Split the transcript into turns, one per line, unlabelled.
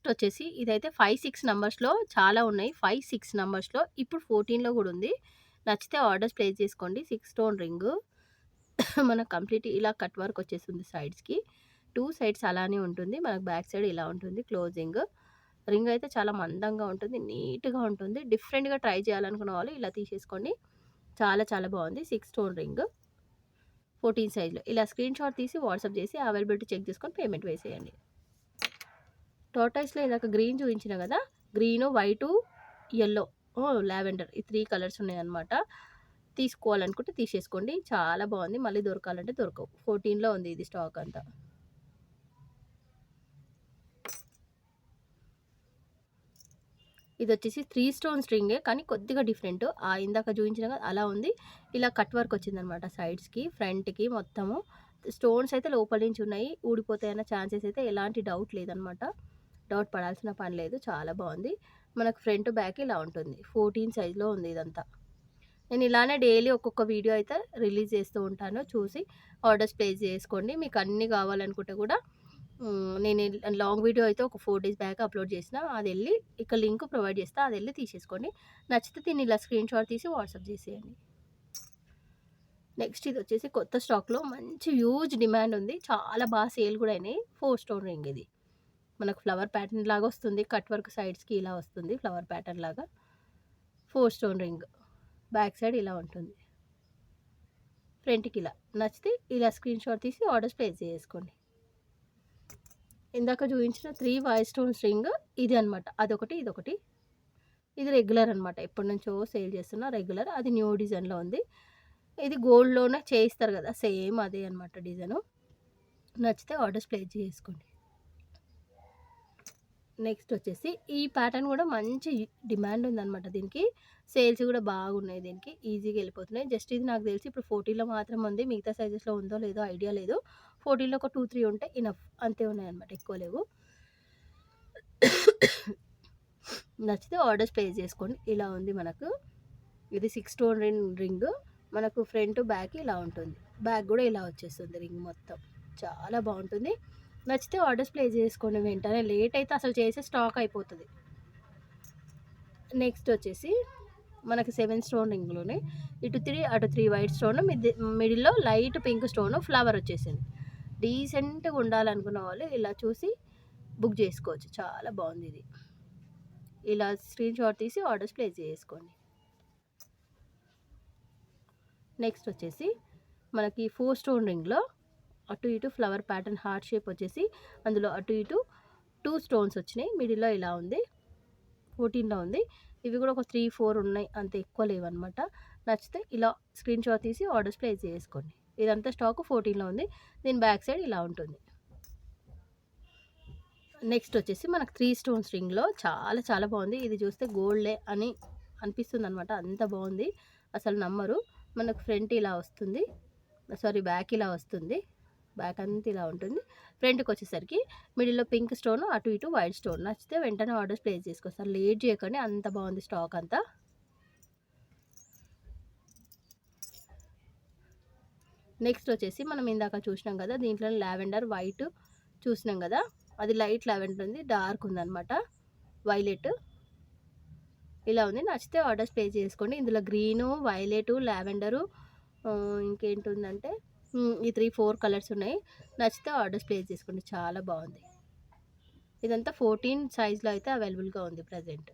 వచ్చేసి ఇదైతే 5, 6 నంబర్స్‌లో చాలా ఉన్నాయి. 5, 6 నంబర్స్‌లో ఇప్పుడు 14లో గూడా ఉంది. నచ్చితే ఆర్డర్స్ ప్లేస్ చేసుకోండి. 6 స్టోన్ రింగు. మనకు కంప్లీట్ ఇలా కట్ వర్క్ వచ్చేస్తుంది సైడ్స్‌కి. 2 సైడ్స్ అలానే ఉంటుంది. మనకు బ్యాక్ సైడ్ ఇలా ఉంటుంది క్లోజింగ్. రింగ్ అయితే చాలా మందంగా ఉంటుంది. నీట్‌గా ఉంటుంది. డిఫరెంట్‌గా ట్రై చేయాలనుకున్న వాళ్ళు ఇలా తీసేసుకోండి. చాలా చాలా బాగుంది. 6 స్టోన్ రింగ్ 14 సైజ్‌లో. ఇలా స్క్రీన్‌షాట్ తీసి వాట్సాప్ చేసి అవైలబిలిటీ చెక్ చేసుకొని పేమెంట్ వేసేయండి. టోర్టాయిస్‌లో ఇందాక గ్రీన్ చూయించిన గదా! గ్రీను, వైటు, యెల్లో, లావెండర్ ఈ 3 కలర్స్ ఉన్నాయన్నమాట. తీసుకోవాలనుకుంటే తీసేసుకోండి. చాలా బాగుంది. మళ్ళీ దొరకాలంటే దొరకవు. 14లో ఉంది ఇది స్టాక్ అంతా. ఇదొచ్చేసి 3 స్టోన్స్ రింగే కానీ కొద్దిగా డిఫరెంట్. ఇందాక చూయించిన కదా అలా ఉంది. ఇలా కట్ వర్క్ వచ్చిందనమాట సైడ్స్‌కి, ఫ్రంట్‌కి మొత్తము. స్టోన్స్ అయితే లోపల నుంచి ఉన్నాయి. ఊడిపోతాయన్న ఛాన్సెస్ అయితే ఎలాంటి డౌట్ లేదనమాట. డౌట్ పడాల్సిన పని లేదు. చాలా బాగుంది. మనకు ఫ్రంట్, బ్యాక్ ఇలా ఉంటుంది. 14 సైజ్‌లో ఉంది ఇదంతా. నేను ఇలానే డైలీ ఒక్కొక్క వీడియో అయితే రిలీజ్ చేస్తూ ఉంటాను. చూసి ఆర్డర్స్ ప్లేస్ చేసుకోండి. మీకు అన్నీ కావాలనుకుంటే కూడా నేను లాంగ్ వీడియో అయితే ఒక 4 డేస్ బ్యాక్ అప్లోడ్ చేసిన. అదెళ్ళి ఇక్కడ లింక్ ప్రొవైడ్ చేస్తా. అదెళ్ళి తీసేసుకోండి. నచ్చితే దీన్ని ఇలా స్క్రీన్‌షాట్ తీసి వాట్సాప్ చేసేయండి. నెక్స్ట్ ఇదొచ్చేసి కొత్త స్టాక్‌లో మంచి హ్యూజ్ డిమాండ్ ఉంది. చాలా బాగా సేల్ కూడా అయినాయి. 4 స్టోన్ రింగ్ ఇది. మనకు ఫ్లవర్ ప్యాటర్న్ లాగా వస్తుంది. కట్ వర్క్ సైడ్స్‌కి ఇలా వస్తుంది. ఫ్లవర్ ప్యాటర్న్ లాగా 4 స్టోన్ రింగ్. బ్యాక్ సైడ్ ఇలా ఉంటుంది. ఫ్రంట్‌కి ఇలా. నచ్చితే ఇలా స్క్రీన్‌షాట్ తీసి ఆర్డర్స్ ప్లేస్ చేసుకోండి. ఇందాక చూయించిన 3 వైట్ స్టోన్స్ రింగ్ ఇది అనమాట. అదొకటి, ఇదొకటి. ఇది రెగ్యులర్ అనమాట. ఎప్పటినుంచో సేల్ చేస్తున్న రెగ్యులర్. అది న్యూ డిజైన్‌లో ఉంది. ఇది గోల్డ్‌లోనే చేయిస్తారు కదా! సేమ్ అదే అనమాట డిజైను. నచ్చితే ఆర్డర్స్ ప్లేస్ చేసుకోండి. నెక్స్ట్ వచ్చేసి ఈ ప్యాటర్న్ కూడా మంచి డిమాండ్ ఉందనమాట దీనికి. సేల్స్ కూడా బాగున్నాయి దీనికి. ఈజీగా వెళ్ళిపోతున్నాయి. జస్ట్ ఇది నాకు తెలిసి ఇప్పుడు 14లో మాత్రం ఉంది. మిగతా సైజెస్‌లో ఉందో లేదో ఐడియా లేదు. 14లో ఒక 2, 3 ఉంటే ఇనఫ్. అంతే ఉన్నాయన్నమాట. ఎక్కువ లేవు. నచ్చితే ఆర్డర్స్ ప్లేస్ చేసుకోండి. ఇలా ఉంది మనకు. ఇది 6 స్టోన్ రింగ్. మనకు ఫ్రంట్, బ్యాక్ ఇలా ఉంటుంది. బ్యాక్ కూడా ఇలా వచ్చేస్తుంది రింగ్ మొత్తం. చాలా బాగుంటుంది. నచ్చితే ఆర్డర్స్ ప్లేస్ చేసుకోండి వెంటనే. లేట్ అయితే అసలు చేసే స్టాక్ అయిపోతుంది. నెక్స్ట్ వచ్చేసి మనకి 7 స్టోన్ రింగ్లోనే ఇటు 3 అటు 3 వైట్ స్టోన్, మిడిల్లో లైట్ పింక్ స్టోన్ ఫ్లవర్ వచ్చేసింది. డీసెంట్గా ఉండాలనుకున్న వాళ్ళు ఇలా చూసి బుక్ చేసుకోవచ్చు. చాలా బాగుంది ఇది. ఇలా స్క్రీన్‌షాట్ తీసి ఆర్డర్స్ ప్లేస్ చేసుకోండి. నెక్స్ట్ వచ్చేసి మనకి 4 స్టోన్ రింగ్లో అటు ఇటు ఫ్లవర్ ప్యాటర్న్ హార్ట్ షేప్ వచ్చేసి అందులో అటు ఇటు 2 స్టోన్స్ వచ్చినాయి. మిడిల్లో ఇలా ఉంది. 14లో ఉంది. ఇవి కూడా ఒక 3, 4 ఉన్నాయి. అంత ఎక్కువ లేవన్నమాట. నచ్చితే ఇలా స్క్రీన్‌షాట్ తీసి ఆర్డర్స్ ప్లేస్ చేసుకోండి. ఇదంతా స్టాక్ 14లో ఉంది. దీని బ్యాక్ సైడ్ ఇలా ఉంటుంది. నెక్స్ట్ వచ్చేసి మనకు 3 స్టోన్స్ రింగ్లో చాలా చాలా బాగుంది. ఇది చూస్తే గోల్డే అని అనిపిస్తుంది అనమాట. అంత బాగుంది. అసలు నమ్మరు. మనకు ఫ్రంట్ ఇలా వస్తుంది. బ్యాక్ ఇలా వస్తుంది. బ్యాక్ అంతా ఇలా ఉంటుంది. ఫ్రంట్కి వచ్చేసరికి మిడిల్లో పింక్ స్టోన్, అటు ఇటు వైట్ స్టోన్. నచ్చితే వెంటనే ఆర్డర్స్ ప్లేస్ చేసుకోస్తారు. లేట్ చేయకండి. అంత బాగుంది స్టాక్ అంతా. నెక్స్ట్ వచ్చేసి మనం ఇందాక చూసినాం కదా, దీంట్లో లావెండర్, వైట్ చూసినాం కదా. అది లైట్ లావెండర్ ఉంది. డార్క్ ఉందన్నమాట. వైలెట్ ఇలా ఉంది. నచ్చితే ఆర్డర్స్ ప్లేస్ చేసుకోండి. ఇందులో గ్రీను, వైలెట్, లావెండరు, ఇంకేంటుందంటే ఈ 3, 4 కలర్స్ ఉన్నాయి. నచ్చితే ఆర్డర్స్ ప్లేస్ చేసుకోండి. చాలా బాగుంది. ఇదంతా 14 సైజ్లో అయితే అవైలబుల్గా ఉంది ప్రజెంట్.